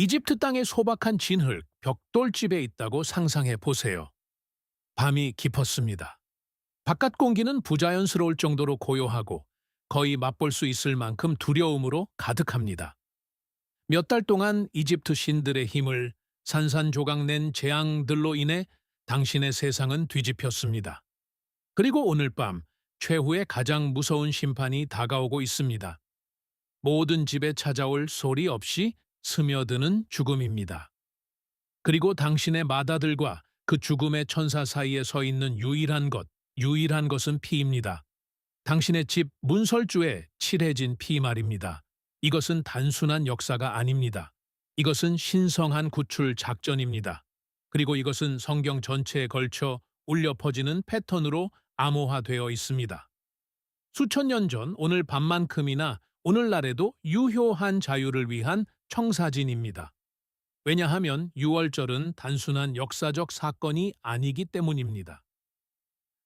이집트 땅의 소박한 진흙, 벽돌집에 있다고 상상해 보세요. 밤이 깊었습니다. 바깥 공기는 부자연스러울 정도로 고요하고 거의 맛볼 수 있을 만큼 두려움으로 가득합니다. 몇 달 동안 이집트 신들의 힘을 산산조각낸 재앙들로 인해 당신의 세상은 뒤집혔습니다. 그리고 오늘 밤 최후의 가장 무서운 심판이 다가오고 있습니다. 모든 집에 찾아올 소리 없이 스며드는 죽음입니다. 그리고 당신의 맏아들과 그 죽음의 천사 사이에 서 있는 유일한 것은 피입니다. 당신의 집 문설주에 칠해진 피 말입니다. 이것은 단순한 역사가 아닙니다. 이것은 신성한 구출 작전입니다. 그리고 이것은 성경 전체에 걸쳐 울려 퍼지는 패턴으로 암호화되어 있습니다. 수천 년 전 오늘 밤만큼이나 오늘날에도 유효한 자유를 위한 청사진입니다. 왜냐하면 6월절은 단순한 역사적 사건이 아니기 때문입니다.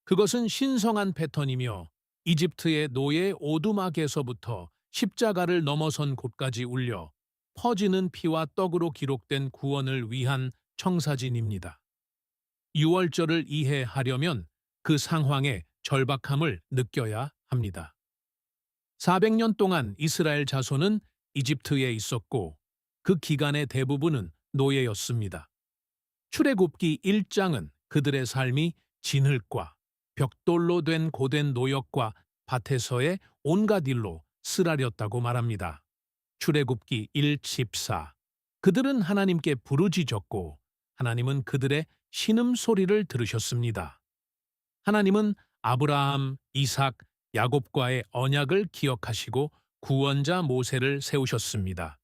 그것은 신성한 패턴이며 이집트의 노예 오두막에서부터 십자가를 넘어선 곳까지 울려 퍼지는 피와 떡으로 기록된 구원을 위한 청사진입니다. 6월절을 이해하려면 그 상황의 절박함을 느껴야 합니다. 400년 동안 이스라엘 자손은 이집트에 있었고 그 기간의 대부분은 노예였습니다. 출애굽기 1장은 그들의 삶이 진흙과 벽돌로 된 고된 노역과 밭에서의 온갖 일로 쓰라렸다고 말합니다. 출애굽기 1:14 그들은 하나님께 부르짖었고 하나님은 그들의 신음소리를 들으셨습니다. 하나님은 아브라함, 이삭, 야곱과의 언약을 기억하시고 구원자 모세를 세우셨습니다.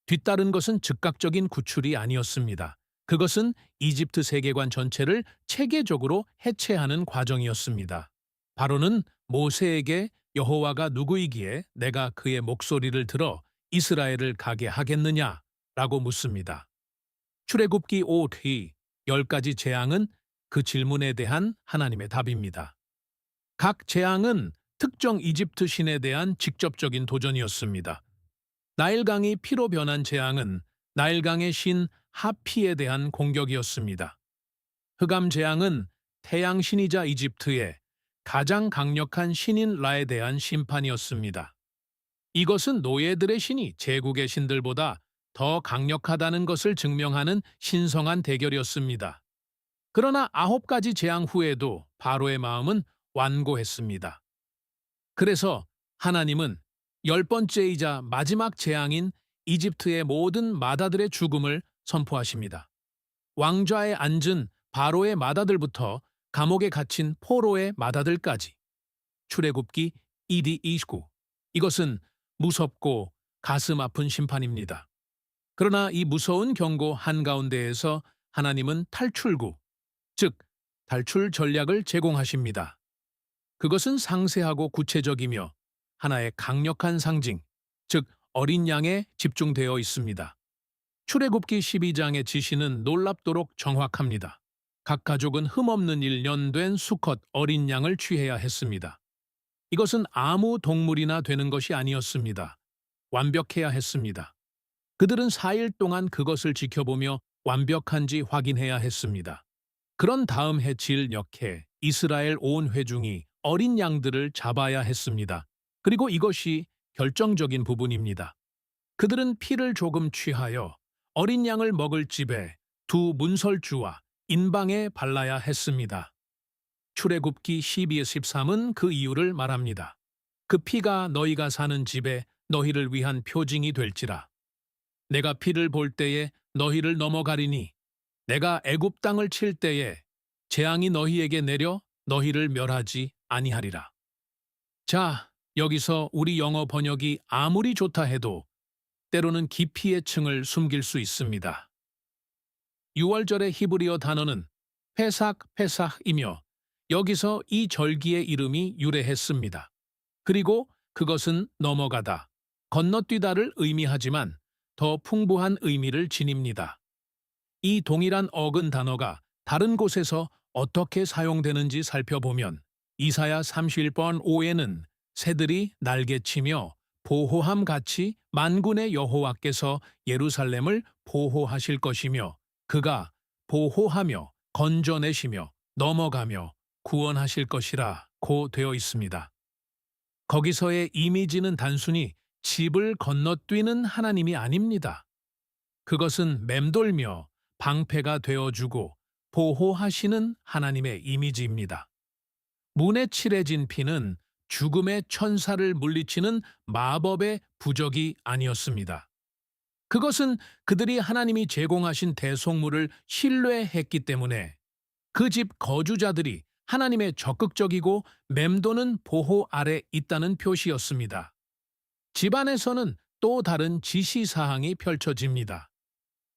뒤따른 것은 즉각적인 구출이 아니었습니다. 그것은 이집트 세계관 전체를 체계적으로 해체하는 과정이었습니다. 바로는 모세에게 여호와가 누구이기에 내가 그의 목소리를 들어 이스라엘을 가게 하겠느냐? 라고 묻습니다. 출애굽기 5기 10가지 재앙은 그 질문에 대한 하나님의 답입니다. 각 재앙은 특정 이집트 신에 대한 직접적인 도전이었습니다. 나일강이 피로 변한 재앙은 나일강의 신 하피에 대한 공격이었습니다. 흑암 재앙은 태양 신이자 이집트의 가장 강력한 신인 라에 대한 심판이었습니다. 이것은 노예들의 신이 제국의 신들보다 더 강력하다는 것을 증명하는 신성한 대결이었습니다. 그러나 9가지 재앙 후에도 바로의 마음은 완고했습니다. 그래서 하나님은 10번째이자 마지막 재앙인 이집트의 모든 맏아들의 죽음을 선포하십니다. 왕좌에 앉은 바로의 맏아들부터 감옥에 갇힌 포로의 맏아들까지. 출애굽기 1:29 이것은 무섭고 가슴 아픈 심판입니다. 그러나 이 무서운 경고 한가운데에서 하나님은 탈출구, 즉 탈출 전략을 제공하십니다. 그것은 상세하고 구체적이며 하나의 강력한 상징, 즉 어린 양에 집중되어 있습니다. 출애굽기 12장의 지시는 놀랍도록 정확합니다. 각 가족은 흠없는 일 연된 수컷 어린 양을 취해야 했습니다. 이것은 아무 동물이나 되는 것이 아니었습니다. 완벽해야 했습니다. 그들은 4일 동안 그것을 지켜보며 완벽한지 확인해야 했습니다. 그런 다음 해칠 역해 이스라엘 온 회중이 어린 양들을 잡아야 했습니다. 그리고 이것이 결정적인 부분입니다. 그들은 피를 조금 취하여 어린 양을 먹을 집에 두 문설주와 인방에 발라야 했습니다. 출애굽기 12-13은 그 이유를 말합니다. 그 피가 너희가 사는 집에 너희를 위한 표징이 될지라. 내가 피를 볼 때에 너희를 넘어가리니 내가 애굽 땅을 칠 때에 재앙이 너희에게 내려 너희를 멸하지 아니하리라. 자, 여기서 우리 영어 번역이 아무리 좋다 해도 때로는 깊이의 층을 숨길 수 있습니다. 6월절의 히브리어 단어는 페삭이며 여기서 이 절기의 이름이 유래했습니다. 그리고 그것은 넘어가다, 건너뛰다를 의미하지만 더 풍부한 의미를 지닙니다. 이 동일한 어근 단어가 다른 곳에서 어떻게 사용되는지 살펴보면 이사야 31번 5에는 새들이 날개치며 보호함 같이 만군의 여호와께서 예루살렘을 보호하실 것이며 그가 보호하며 건져내시며 넘어가며 구원하실 것이라 고 되어 있습니다. 거기서의 이미지는 단순히 집을 건너뛰는 하나님이 아닙니다. 그것은 맴돌며 방패가 되어주고 보호하시는 하나님의 이미지입니다. 문에 칠해진 피는 죽음의 천사를 물리치는 마법의 부적이 아니었습니다. 그것은 그들이 하나님이 제공하신 대속물을 신뢰했기 때문에 그 집 거주자들이 하나님의 적극적이고 맴도는 보호 아래 있다는 표시였습니다. 집안에서는 또 다른 지시사항이 펼쳐집니다.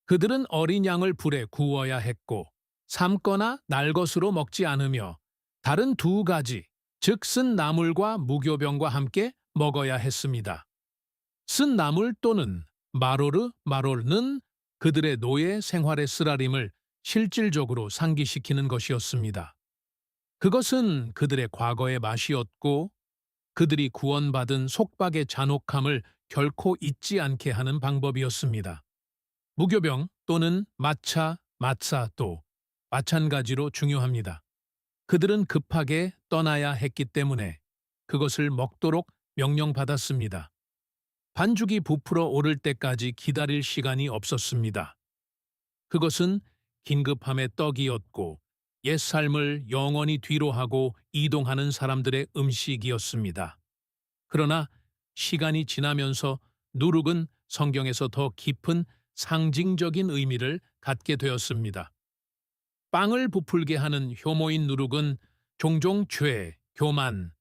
그들은 어린 양을 불에 구워야 했고 삶거나 날 것으로 먹지 않으며 다른 두 가지, 즉 쓴 나물과 무교병과 함께 먹어야 했습니다. 쓴 나물 또는 마로르는 그들의 노예 생활의 쓰라림을 실질적으로 상기시키는 것이었습니다. 그것은 그들의 과거의 맛이었고 그들이 구원받은 속박의 잔혹함을 결코 잊지 않게 하는 방법이었습니다. 무교병 또는 마차도 마찬가지로 중요합니다. 그들은 급하게 떠나야 했기 때문에 그것을 먹도록 명령받았습니다. 반죽이 부풀어 오를 때까지 기다릴 시간이 없었습니다. 그것은 긴급함의 떡이었고 옛 삶을 영원히 뒤로하고 이동하는 사람들의 음식이었습니다. 그러나 시간이 지나면서 누룩은 성경에서 더 깊은 상징적인 의미를 갖게 되었습니다. 빵을 부풀게 하는 효모인 누룩은 종종 죄, 교만,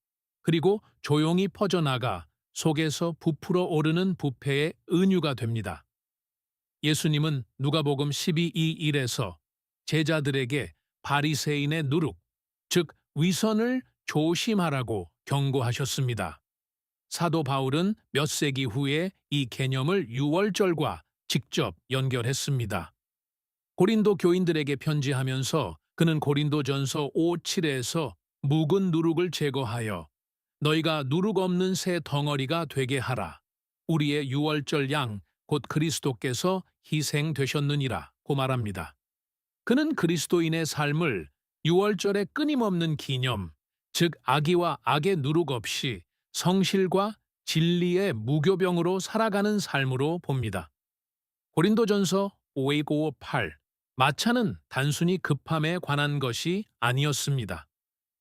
그리고 조용히 퍼져나가 속에서 부풀어 오르는 부패의 은유가 됩니다. 예수님은 누가복음 12:1에서 제자들에게 바리새인의 누룩, 즉 위선을 조심하라고 경고하셨습니다. 사도 바울은 몇 세기 후에 이 개념을 유월절과 직접 연결했습니다. 고린도 교인들에게 편지하면서 그는 고린도전서 5:7에서 묵은 누룩을 제거하여 너희가 누룩 없는 새 덩어리가 되게 하라. 우리의 유월절 양 곧 그리스도께서 희생되셨느니라 고 말합니다. 그는 그리스도인의 삶을 유월절의 끊임없는 기념, 즉 악의와 악의 누룩 없이 성실과 진리의 무교병으로 살아가는 삶으로 봅니다. 고린도전서 5:8 마차는 단순히 급함에 관한 것이 아니었습니다.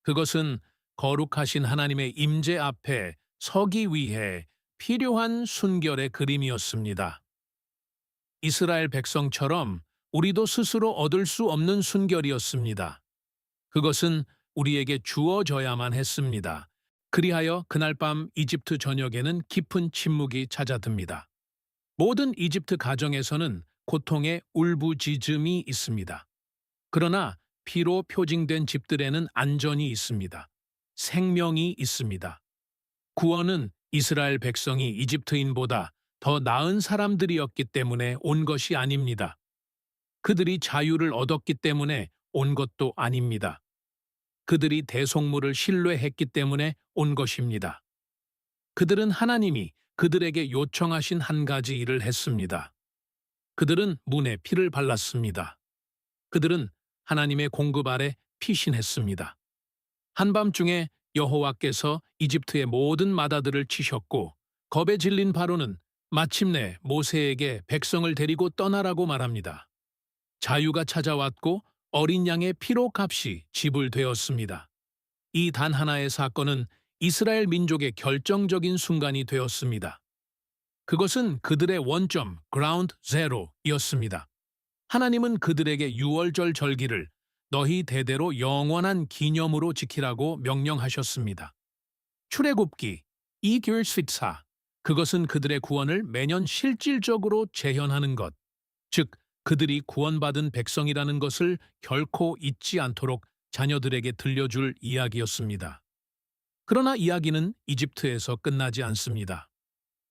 그것은 거룩하신 하나님의 임재 앞에 서기 위해 필요한 순결의 그림이었습니다. 이스라엘 백성처럼 우리도 스스로 얻을 수 없는 순결이었습니다. 그것은 우리에게 주어져야만 했습니다. 그리하여 그날 밤 이집트 전역에는 깊은 침묵이 찾아듭니다. 모든 이집트 가정에서는 고통의 울부짖음이 있습니다. 그러나 피로 표징된 집들에는 안전이 있습니다. 생명이 있습니다. 구원은 이스라엘 백성이 이집트인보다 더 나은 사람들이었기 때문에 온 것이 아닙니다. 그들이 자유를 얻었기 때문에 온 것도 아닙니다. 그들이 대속물을 신뢰했기 때문에 온 것입니다. 그들은 하나님이 그들에게 요청하신 한 가지 일을 했습니다. 그들은 문에 피를 발랐습니다. 그들은 하나님의 공급 아래 피신했습니다. 한밤중에 여호와께서 이집트의 모든 마다들을 치셨고 겁에 질린 바로는 마침내 모세에게 백성을 데리고 떠나라고 말합니다. 자유가 찾아왔고 어린 양의 피로 값이 지불되었습니다. 이 단 하나의 사건은 이스라엘 민족의 결정적인 순간이 되었습니다. 그것은 그들의 원점, 그라운드 제로였습니다. 하나님은 그들에게 유월절 절기를 너희 대대로 영원한 기념으로 지키라고 명령하셨습니다. 출애굽기 2:14 그것은 그들의 구원을 매년 실질적으로 재현하는 것, 즉 그들이 구원받은 백성이라는 것을 결코 잊지 않도록 자녀들에게 들려줄 이야기였습니다. 그러나 이야기는 이집트에서 끝나지 않습니다.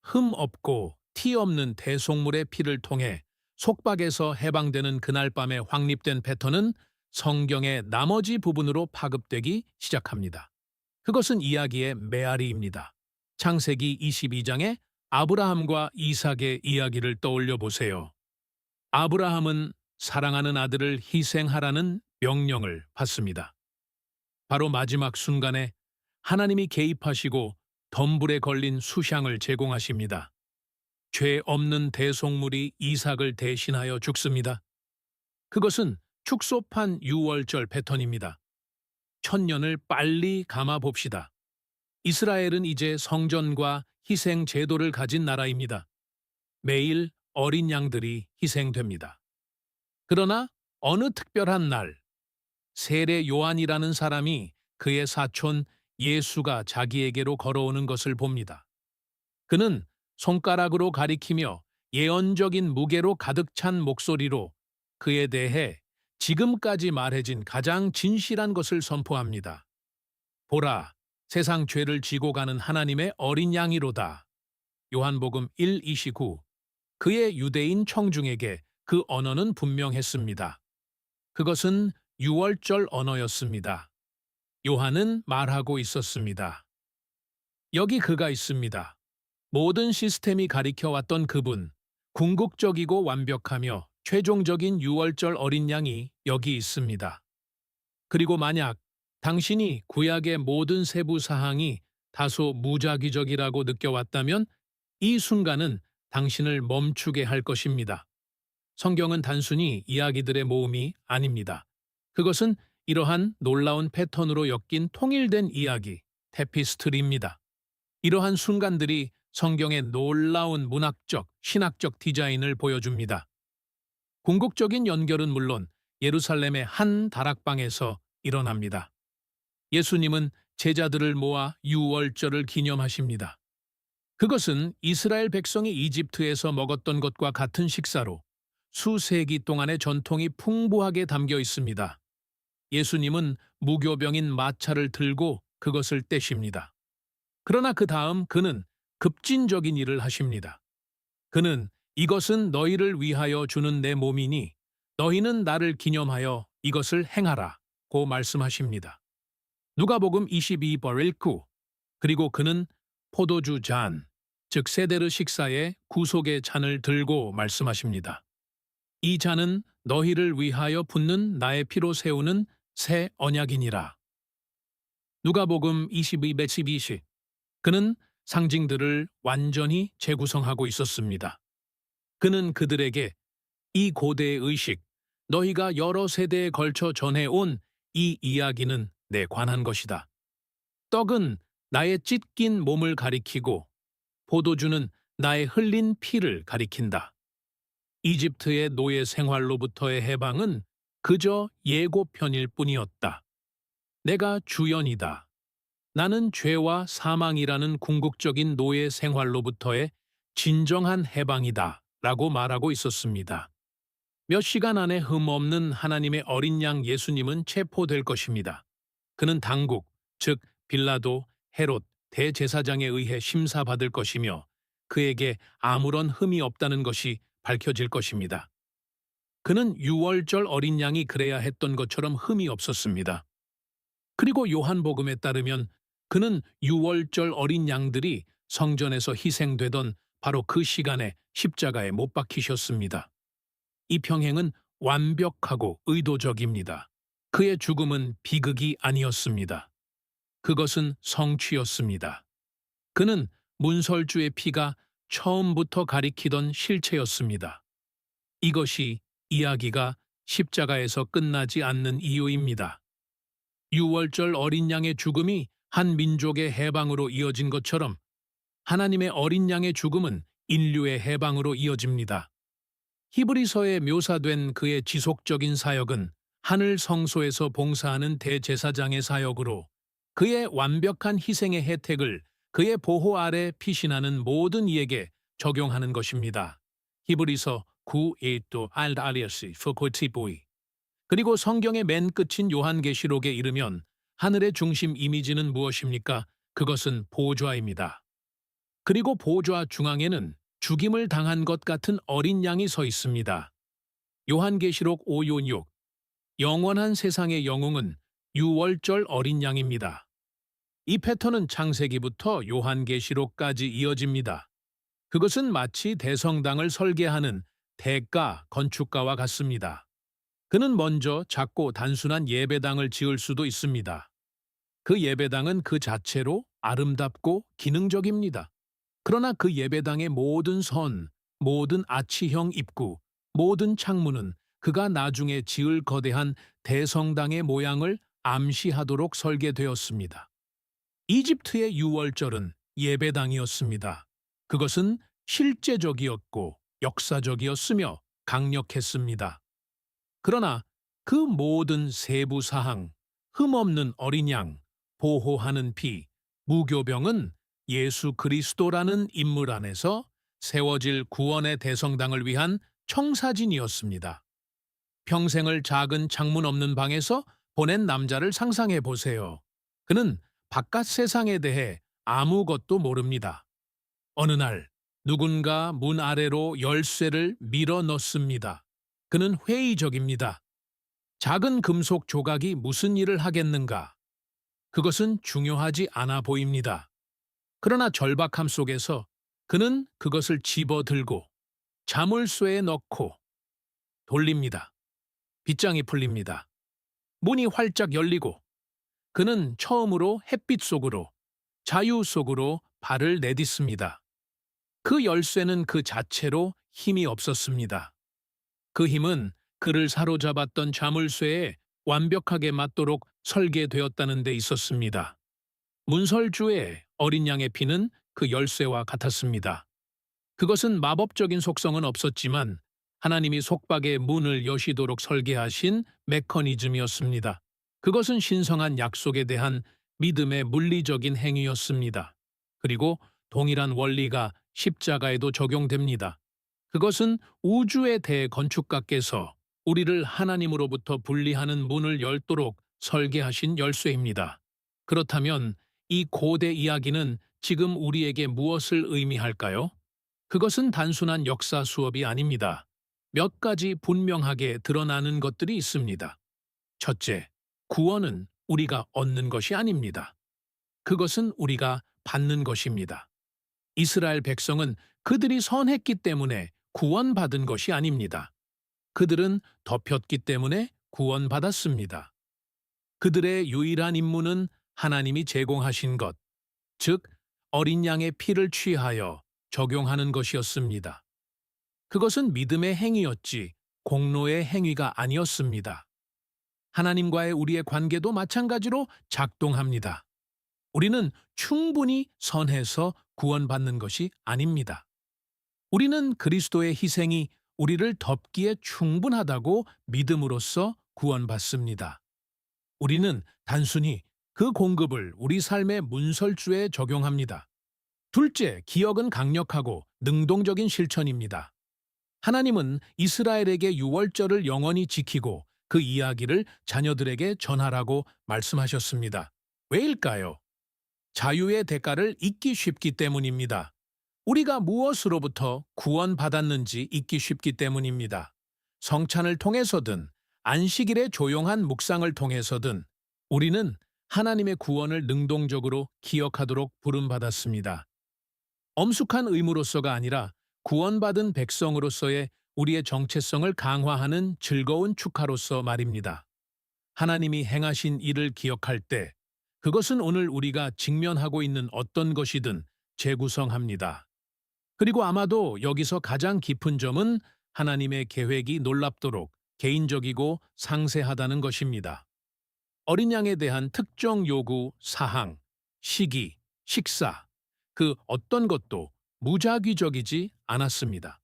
흠 없고 티 없는 대속물의 피를 통해 속박에서 해방되는 그날 밤에 확립된 패턴은 성경의 나머지 부분으로 파급되기 시작합니다. 그것은 이야기의 메아리입니다. 창세기 22장에 아브라함과 이삭의 이야기를 떠올려 보세요. 아브라함은 사랑하는 아들을 희생하라는 명령을 받습니다. 바로 마지막 순간에 하나님이 개입하시고 덤불에 걸린 수향을 제공하십니다. 죄 없는 대속물이 이삭을 대신하여 죽습니다. 그것은 축소판 유월절 패턴입니다. 천년을 빨리 감아 봅시다. 이스라엘은 이제 성전과 희생 제도를 가진 나라입니다. 매일 어린 양들이 희생됩니다. 그러나 어느 특별한 날, 세례 요한이라는 사람이 그의 사촌 예수가 자기에게로 걸어오는 것을 봅니다. 그는 손가락으로 가리키며 예언적인 무게로 가득 찬 목소리로 그에 대해 지금까지 말해진 가장 진실한 것을 선포합니다. 보라, 세상 죄를 지고 가는 하나님의 어린 양이로다. 요한복음 1:29. 그의 유대인 청중에게 그 언어는 분명했습니다. 그것은 유월절 언어였습니다. 요한은 말하고 있었습니다. 여기 그가 있습니다. 모든 시스템이 가리켜왔던 그분, 궁극적이고 완벽하며 최종적인 유월절 어린 양이 여기 있습니다. 그리고 만약 당신이 구약의 모든 세부 사항이 다소 무작위적이라고 느껴왔다면 이 순간은 당신을 멈추게 할 것입니다. 성경은 단순히 이야기들의 모음이 아닙니다. 그것은 이러한 놀라운 패턴으로 엮인 통일된 이야기, 테피스트리입니다. 이러한 순간들이 성경의 놀라운 문학적, 신학적 디자인을 보여줍니다. 궁극적인 연결은 물론 예루살렘의 한 다락방에서 일어납니다. 예수님은 제자들을 모아 유월절을 기념하십니다. 그것은 이스라엘 백성이 이집트에서 먹었던 것과 같은 식사로 수세기 동안의 전통이 풍부하게 담겨 있습니다. 예수님은 무교병인 마차를 들고 그것을 떼십니다. 그러나 그 다음 그는 급진적인 일을 하십니다. 그는 이것은 너희를 위하여 주는 내 몸이니 너희는 나를 기념하여 이것을 행하라고 말씀하십니다. 누가복음 22:9. 그리고 그는 포도주 잔, 즉 세대르 식사의 구속의 잔을 들고 말씀하십니다. 이 잔은 너희를 위하여 붓는 나의 피로 세우는 새 언약이니라. 누가복음 22:12. 그는 상징들을 완전히 재구성하고 있었습니다. 그는 그들에게 이 고대의 의식, 너희가 여러 세대에 걸쳐 전해온 이 이야기는 내 관한 것이다. 떡은 나의 찢긴 몸을 가리키고 포도주는 나의 흘린 피를 가리킨다. 이집트의 노예 생활로부터의 해방은 그저 예고편일 뿐이었다. 내가 주연이다. 나는 죄와 사망이라는 궁극적인 노예 생활로부터의 진정한 해방이다. 라고 말하고 있었습니다. 몇 시간 안에 흠없는 하나님의 어린 양 예수님은 체포될 것입니다. 그는 당국, 즉 빌라도, 헤롯, 대제사장에 의해 심사받을 것이며 그에게 아무런 흠이 없다는 것이 밝혀질 것입니다. 그는 유월절 어린 양이 그래야 했던 것처럼 흠이 없었습니다. 그리고 요한복음에 따르면 그는 유월절 어린 양들이 성전에서 희생되던 바로 그 시간에 십자가에 못 박히셨습니다. 이 평행은 완벽하고 의도적입니다. 그의 죽음은 비극이 아니었습니다. 그것은 성취였습니다. 그는 문설주의 피가 처음부터 가리키던 실체였습니다. 이것이 이야기가 십자가에서 끝나지 않는 이유입니다. 유월절 어린 양의 죽음이 한 민족의 해방으로 이어진 것처럼 하나님의 어린 양의 죽음은 인류의 해방으로 이어집니다. 히브리서에 묘사된 그의 지속적인 사역은 하늘 성소에서 봉사하는 대제사장의 사역으로 그의 완벽한 희생의 혜택을 그의 보호 아래 피신하는 모든 이에게 적용하는 것입니다. 히브리서 9:1 알다리아시 포코티보이. 그리고 성경의 맨 끝인 요한계시록에 이르면 하늘의 중심 이미지는 무엇입니까? 그것은 보좌입니다. 그리고 보좌 중앙에는 죽임을 당한 것 같은 어린 양이 서 있습니다. 요한계시록 5:6. 영원한 세상의 영웅은 유월절 어린 양입니다. 이 패턴은 창세기부터 요한계시록까지 이어집니다. 그것은 마치 대성당을 설계하는 대가 건축가와 같습니다. 그는 먼저 작고 단순한 예배당을 지을 수도 있습니다. 그 예배당은 그 자체로 아름답고 기능적입니다. 그러나 그 예배당의 모든 선, 모든 아치형 입구, 모든 창문은 그가 나중에 지을 거대한 대성당의 모양을 암시하도록 설계되었습니다. 이집트의 유월절은 예배당이었습니다. 그것은 실제적이었고 역사적이었으며 강력했습니다. 그러나 그 모든 세부 사항, 흠없는 어린 양, 보호하는 피, 무교병은 예수 그리스도라는 인물 안에서 세워질 구원의 대성당을 위한 청사진이었습니다. 평생을 작은 창문 없는 방에서 보낸 남자를 상상해 보세요. 그는 바깥 세상에 대해 아무것도 모릅니다. 어느 날 누군가 문 아래로 열쇠를 밀어 넣습니다. 그는 회의적입니다. 작은 금속 조각이 무슨 일을 하겠는가? 그것은 중요하지 않아 보입니다. 그러나 절박함 속에서 그는 그것을 집어들고 자물쇠에 넣고 돌립니다. 빗장이 풀립니다. 문이 활짝 열리고 그는 처음으로 햇빛 속으로, 자유 속으로 발을 내딛습니다. 그 열쇠는 그 자체로 힘이 없었습니다. 그 힘은 그를 사로잡았던 자물쇠에 완벽하게 맞도록 설계되었다는 데 있었습니다. 문설주의 어린 양의 피는 그 열쇠와 같았습니다. 그것은 마법적인 속성은 없었지만 하나님이 속박의 문을 여시도록 설계하신 메커니즘이었습니다. 그것은 신성한 약속에 대한 믿음의 물리적인 행위였습니다. 그리고 동일한 원리가 십자가에도 적용됩니다. 그것은 우주의 대건축가께서 우리를 하나님으로부터 분리하는 문을 열도록 설계하신 열쇠입니다. 그렇다면 이 고대 이야기는 지금 우리에게 무엇을 의미할까요? 그것은 단순한 역사 수업이 아닙니다. 몇 가지 분명하게 드러나는 것들이 있습니다. 첫째, 구원은 우리가 얻는 것이 아닙니다. 그것은 우리가 받는 것입니다. 이스라엘 백성은 그들이 선했기 때문에 구원받은 것이 아닙니다. 그들은 덮였기 때문에 구원받았습니다. 그들의 유일한 임무는 하나님이 제공하신 것, 즉 어린 양의 피를 취하여 적용하는 것이었습니다. 그것은 믿음의 행위였지 공로의 행위가 아니었습니다. 하나님과의 우리의 관계도 마찬가지로 작동합니다. 우리는 충분히 선해서 구원받는 것이 아닙니다. 우리는 그리스도의 희생이 우리를 덮기에 충분하다고 믿음으로써 구원받습니다. 우리는 단순히 그 공급을 우리 삶의 문설주에 적용합니다. 둘째, 기억은 강력하고 능동적인 실천입니다. 하나님은 이스라엘에게 유월절을 영원히 지키고 그 이야기를 자녀들에게 전하라고 말씀하셨습니다. 왜일까요? 자유의 대가를 잊기 쉽기 때문입니다. 우리가 무엇으로부터 구원받았는지 잊기 쉽기 때문입니다. 성찬을 통해서든 안식일의 조용한 묵상을 통해서든 우리는 하나님의 구원을 능동적으로 기억하도록 부름받았습니다. 엄숙한 의무로서가 아니라 구원받은 백성으로서의 우리의 정체성을 강화하는 즐거운 축하로서 말입니다. 하나님이 행하신 일을 기억할 때 그것은 오늘 우리가 직면하고 있는 어떤 것이든 재구성합니다. 그리고 아마도 여기서 가장 깊은 점은 하나님의 계획이 놀랍도록 개인적이고 상세하다는 것입니다. 어린 양에 대한 특정 요구, 사항, 시기, 식사, 그 어떤 것도 무작위적이지 않았습니다.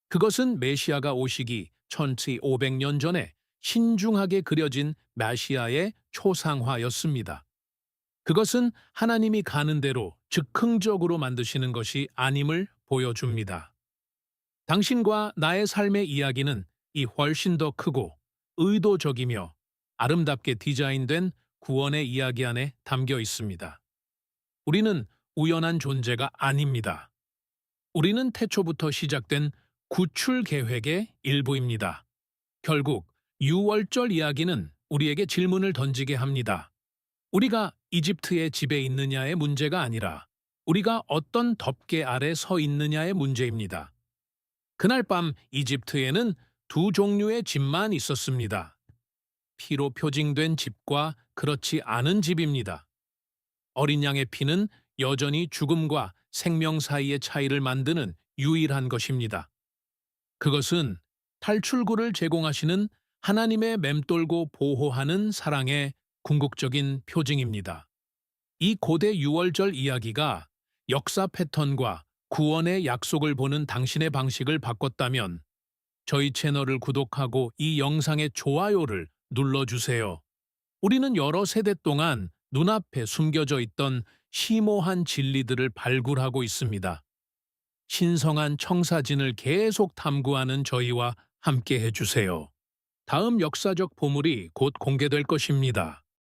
그것은 메시아가 오시기 1500년 전에 신중하게 그려진 메시아의 초상화였습니다. 그것은 하나님이 가는 대로 즉흥적으로 만드시는 것이 아님을 보여줍니다. 당신과 나의 삶의 이야기는 이 훨씬 더 크고 의도적이며 아름답게 디자인된 구원의 이야기 안에 담겨 있습니다. 우리는 우연한 존재가 아닙니다. 우리는 태초부터 시작된 구출 계획의 일부입니다. 결국 유월절 이야기는 우리에게 질문을 던지게 합니다. 우리가 이집트의 집에 있느냐의 문제가 아니라 우리가 어떤 덮개 아래 서 있느냐의 문제입니다. 그날 밤 이집트에는 두 종류의 집만 있었습니다. 피로 표징된 집과 그렇지 않은 집입니다. 어린 양의 피는 여전히 죽음과 생명 사이의 차이를 만드는 유일한 것입니다. 그것은 탈출구를 제공하시는 하나님의 맴돌고 보호하는 사랑의 궁극적인 표징입니다. 이 고대 유월절 이야기가 역사 패턴과 구원의 약속을 보는 당신의 방식을 바꿨다면 저희 채널을 구독하고 이 영상의 좋아요를 눌러주세요. 우리는 여러 세대 동안 눈앞에 숨겨져 있던 심오한 진리들을 발굴하고 있습니다. 신성한 청사진을 계속 탐구하는 저희와 함께 해주세요. 다음 역사적 보물이 곧 공개될 것입니다.